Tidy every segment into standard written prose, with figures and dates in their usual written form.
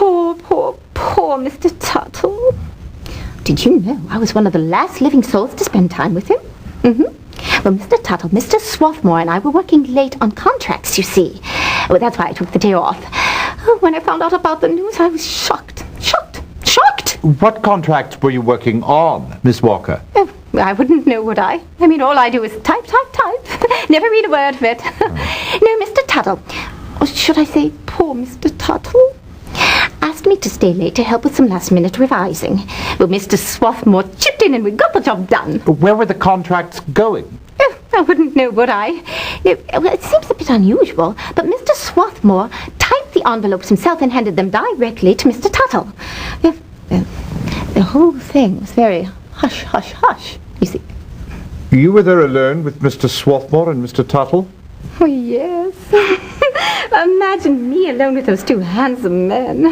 Poor Mr. Tuttle. Did you know I was one of the last living souls to spend time with him? Well, Mr. Tuttle, Mr. Swarthmore and I were working late on contracts, you see. Well, that's why I took the day off. When I found out about the news, I was shocked. What contract were you working on, Miss Walker? Oh, I wouldn't know, would I? I mean, all I do is type. Never read a word of it. No, Mr. Tuttle, or should I say poor Mr. Tuttle, asked me to stay late to help with some last-minute revising. Well, Mr. Swarthmore chipped in and we got the job done. Where were the contracts going? Oh, I wouldn't know, would I? Well, it seems a bit unusual, but Mr. Swarthmore typed the envelopes himself and handed them directly to Mr. Tuttle. The whole thing was very hush, you see. You were there alone with Mr. Swarthmore and Mr. Tuttle? Oh, yes. Imagine me alone with those two handsome men.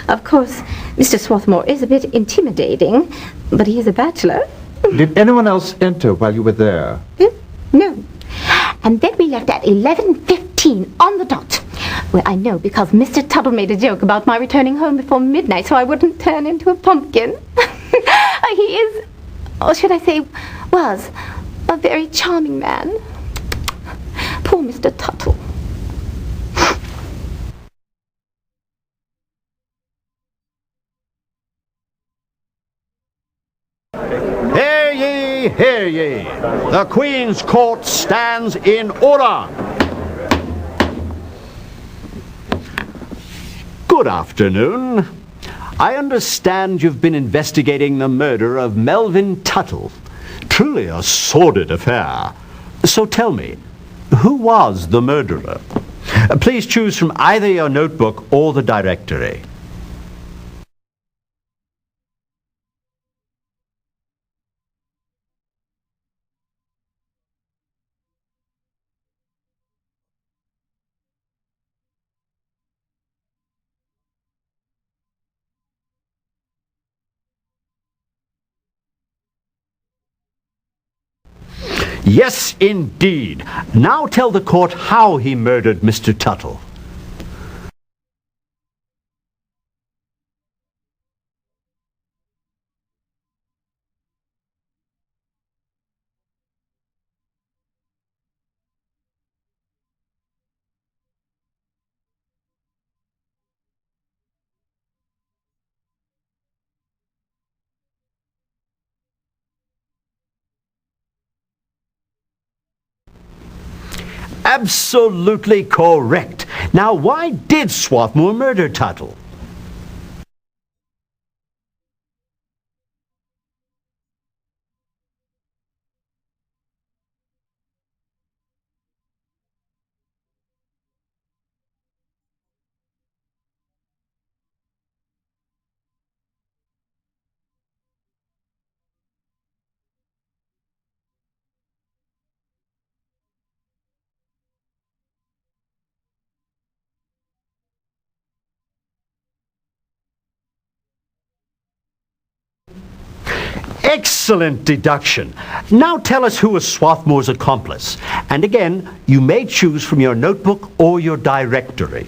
Of course, Mr. Swarthmore is a bit intimidating, but he is a bachelor. Did anyone else enter while you were there? No. And then we left at 11:15 on the dot. Well, I know because Mr. Tuttle made a joke about my returning home before midnight so I wouldn't turn into a pumpkin. He is, or should I say, was, a very charming man. Poor Mr. Tuttle. Hear ye! The Queen's Court stands in order! Good afternoon. I understand you've been investigating the murder of Melvin Tuttle. Truly a sordid affair. So tell me, who was the murderer? Please choose from either your notebook or the directory. Yes, indeed. Now tell the court how he murdered Mr. Tuttle. Absolutely correct. Now, why did Swarthmore murder Tuttle? Excellent deduction. Now tell us who was Swarthmore's accomplice. And again, you may choose from your notebook or your directory.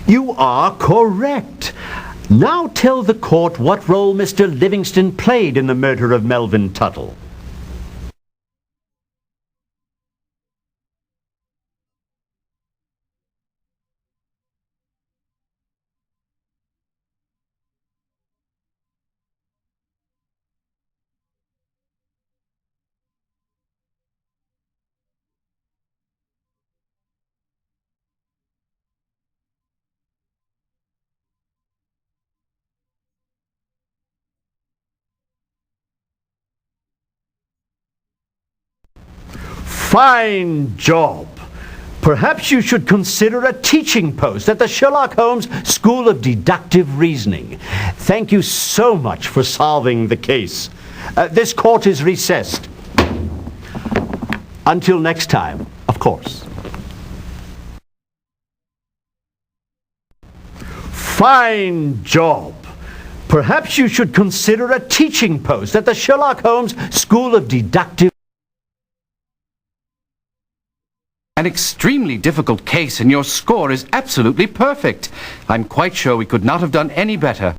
You are correct. Now tell the court what role Mr. Livingston played in the murder of Melvin Tuttle. Fine job. Perhaps you should consider a teaching post at the Sherlock Holmes School of Deductive Reasoning. Thank you so much for solving the case. This court is recessed. Until next time, of course. Fine job. Perhaps you should consider a teaching post at the Sherlock Holmes School of Deductive. An extremely difficult case, and your score is absolutely perfect. I'm quite sure we could not have done any better.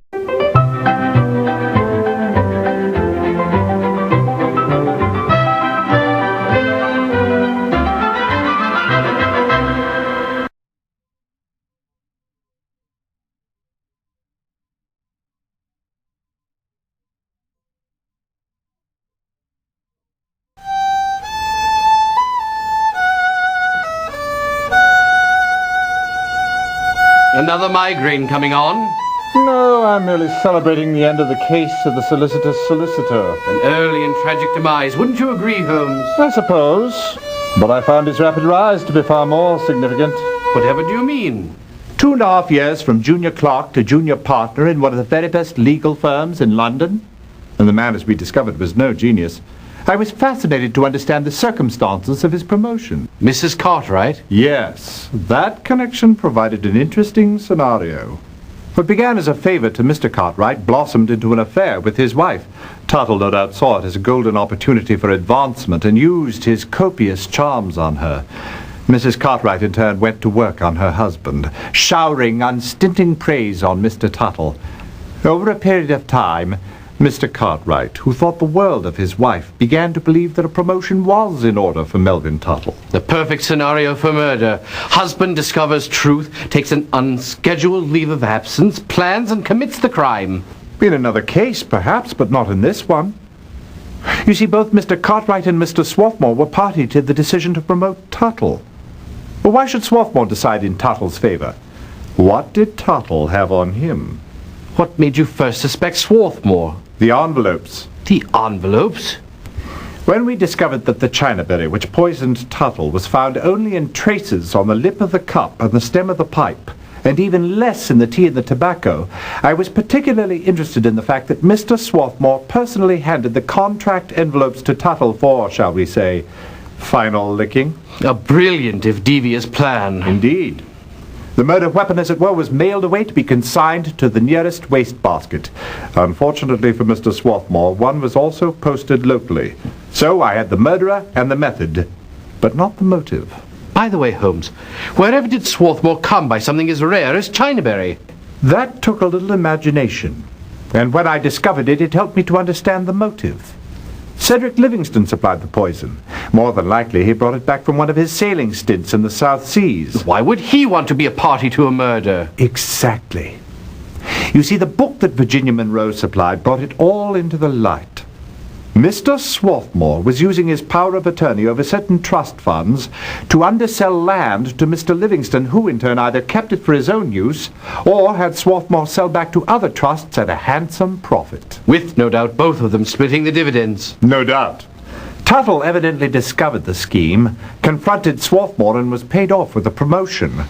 Another migraine coming on? No, I'm merely celebrating the end of the case of the solicitor's solicitor. An early and tragic demise, wouldn't you agree, Holmes? I suppose. But I found his rapid rise to be far more significant. Whatever do you mean? 2.5 years from junior clerk to junior partner in one of the very best legal firms in London. And the man, as we discovered, was no genius. I was fascinated to understand the circumstances of his promotion. Mrs. Cartwright? Yes, that connection provided an interesting scenario. What began as a favor to Mr. Cartwright blossomed into an affair with his wife. Tuttle no doubt saw it as a golden opportunity for advancement and used his copious charms on her. Mrs. Cartwright in turn went to work on her husband, showering unstinting praise on Mr. Tuttle. Over a period of time, Mr. Cartwright, who thought the world of his wife, began to believe that a promotion was in order for Melvin Tuttle. The perfect scenario for murder. Husband discovers truth, takes an unscheduled leave of absence, plans and commits the crime. In another case, perhaps, but not in this one. You see, both Mr. Cartwright and Mr. Swarthmore were party to the decision to promote Tuttle. But why should Swarthmore decide in Tuttle's favor? What did Tuttle have on him? What made you first suspect Swarthmore? The envelopes. The envelopes? When we discovered that the chinaberry which poisoned Tuttle was found only in traces on the lip of the cup and the stem of the pipe, and even less in the tea and the tobacco, I was particularly interested in the fact that Mr. Swarthmore personally handed the contract envelopes to Tuttle for, shall we say, final licking. A brilliant if devious plan. Indeed. The murder weapon, as it were, was mailed away to be consigned to the nearest wastebasket. Unfortunately for Mr. Swarthmore, one was also posted locally. So I had the murderer and the method, but not the motive. By the way, Holmes, wherever did Swarthmore come by something as rare as chinaberry? That took a little imagination, and when I discovered it, it helped me to understand the motive. Cedric Livingston supplied the poison. More than likely, he brought it back from one of his sailing stints in the South Seas. Why would he want to be a party to a murder? Exactly. You see, the book that Virginia Monroe supplied brought it all into the light. Mr. Swarthmore was using his power of attorney over certain trust funds to undersell land to Mr. Livingston, who in turn either kept it for his own use or had Swarthmore sell back to other trusts at a handsome profit. With, no doubt, both of them splitting the dividends. No doubt. Tuttle evidently discovered the scheme, confronted Swarthmore, and was paid off with a promotion.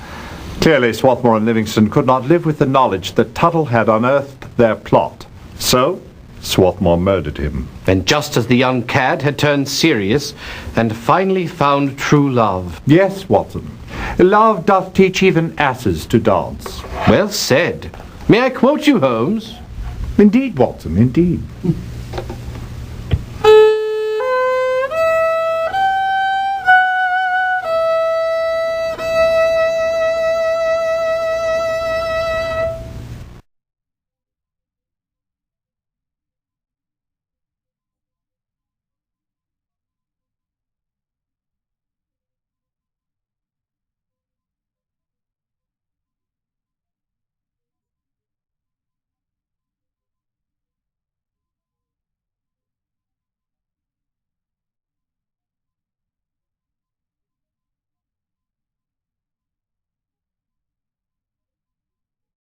Clearly, Swarthmore and Livingston could not live with the knowledge that Tuttle had unearthed their plot. So, Swarthmore murdered him. And just as the young cad had turned serious and finally found true love. Yes, Watson. Love doth teach even asses to dance. Well said. May I quote you, Holmes? Indeed, Watson, indeed.